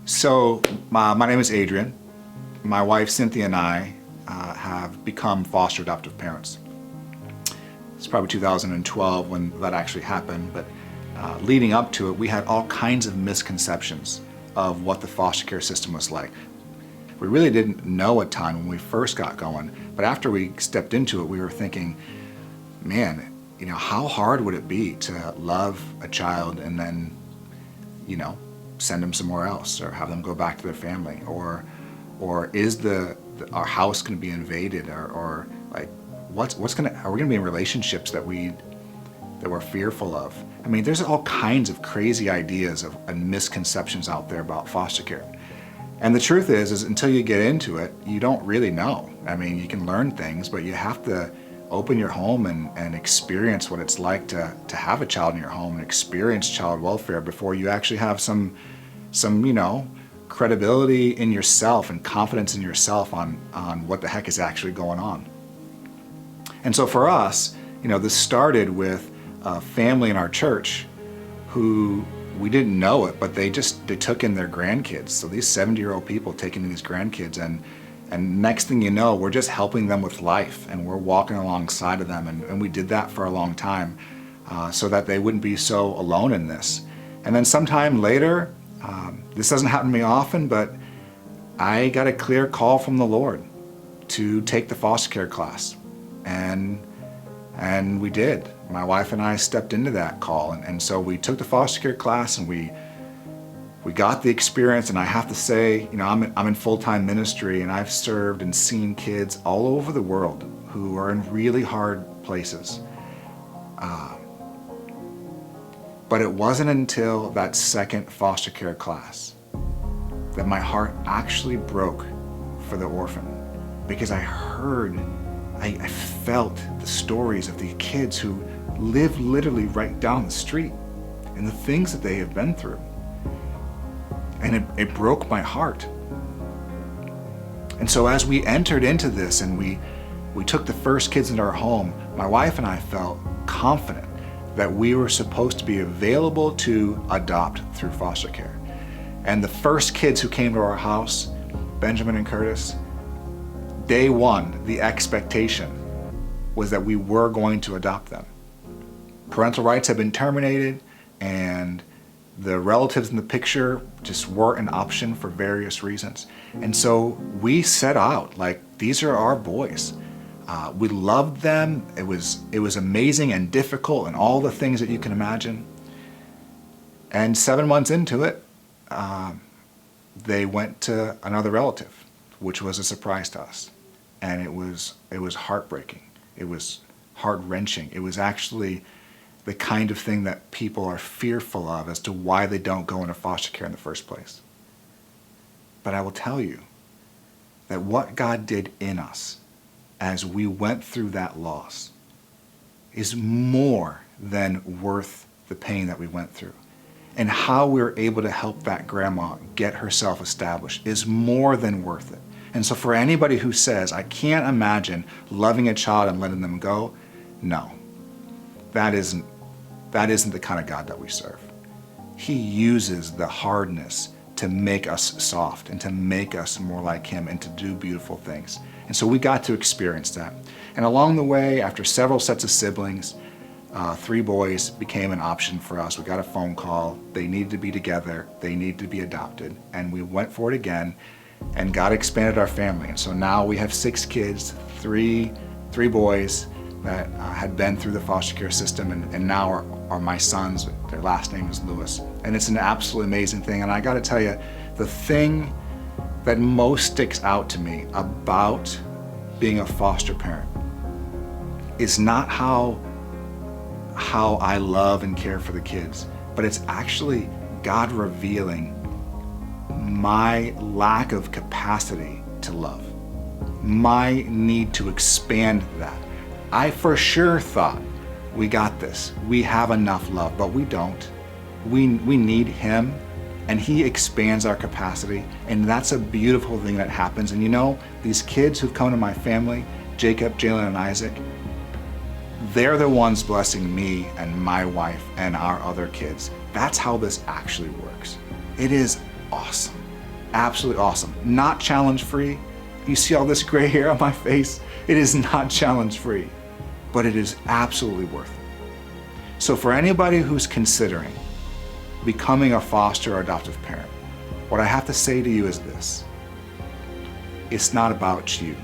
So my name is Adrien. My wife Cynthia and I have become foster adoptive parents. It's probably 2012 when that actually happened, but leading up to it, we had all kinds of misconceptions of what the foster care system was like. We really didn't know a ton when we first got going, but after we stepped into it, we were thinking, man, how hard would it be to love a child and then, send them somewhere else or have them go back to their family, or is our house going to be invaded, or like are we going to be in relationships that we're fearful of? I mean, there's all kinds of crazy ideas and misconceptions out there about foster care. And the truth is until you get into it, you don't really know. I mean, you can learn things, but you have to open your home and experience what it's like to have a child in your home and experience child welfare before you actually have some credibility in yourself and confidence in yourself on what the heck is actually going on. And so for us, this started with a family in our church who, we didn't know it, but they took in their grandkids. So these 70-year-old people taking in these grandkids, and next thing you know, we're just helping them with life, and we're walking alongside of them, and we did that for a long time so that they wouldn't be so alone in this. And then sometime later, this doesn't happen to me often, but I got a clear call from the Lord to take the foster care class, and we did. My wife and I stepped into that call, and so we took the foster care class, and we got the experience. And I have to say, I'm in full-time ministry, and I've served and seen kids all over the world who are in really hard places. But it wasn't until that second foster care class that my heart actually broke for the orphan, because I felt the stories of the kids who live literally right down the street and the things that they have been through. And it broke my heart. And so as we entered into this and we took the first kids into our home, my wife and I felt confident that we were supposed to be available to adopt through foster care. And the first kids who came to our house, Benjamin and Curtis, day one, the expectation was that we were going to adopt them. Parental rights had been terminated, and the relatives in the picture just weren't an option for various reasons. And so we set out like, these are our boys. We loved them. It was amazing and difficult and all the things that you can imagine. And 7 months into it, they went to another relative, which was a surprise to us. And it was heartbreaking. It was heart-wrenching. It was actually the kind of thing that people are fearful of as to why they don't go into foster care in the first place. But I will tell you that what God did in us as we went through that loss is more than worth the pain that we went through. And how we were able to help that grandma get herself established is more than worth it. And so for anybody who says, I can't imagine loving a child and letting them go, no, that isn't the kind of God that we serve. He uses the hardness to make us soft and to make us more like Him and to do beautiful things. And so we got to experience that. And along the way, after several sets of siblings, 3 boys became an option for us. We got a phone call. They needed to be together. They needed to be adopted. And we went for it again, and God expanded our family. And so now we have 6 kids, three boys that had been through the foster care system, and now are my sons. Their last name is Lewis. And it's an absolutely amazing thing. And I got to tell you, the thing that most sticks out to me about being a foster parent is not how I love and care for the kids, but it's actually God revealing my lack of capacity to love, my need to expand that. I for sure thought, we got this, we have enough love, but we don't. We need Him, and He expands our capacity, and that's a beautiful thing that happens. And these kids who've come to my family, Jacob, Jalen, and Isaac, they're the ones blessing me and my wife and our other kids. That's how this actually works. It is awesome. absolutely awesome. Not challenge-free. You see all this gray hair on my face? It is not challenge-free, but it is absolutely worth it. So for anybody who's considering becoming a foster or adoptive parent, what I have to say to you is this: it's not about you.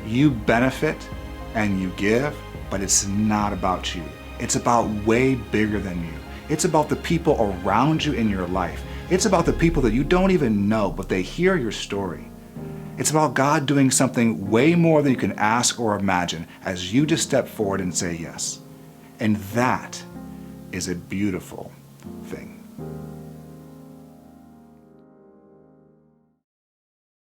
You benefit and you give, but it's not about you. It's about way bigger than you. It's about the people around you in your life. It's about the people that you don't even know, but they hear your story. It's about God doing something way more than you can ask or imagine as you just step forward and say yes. And that is a beautiful thing.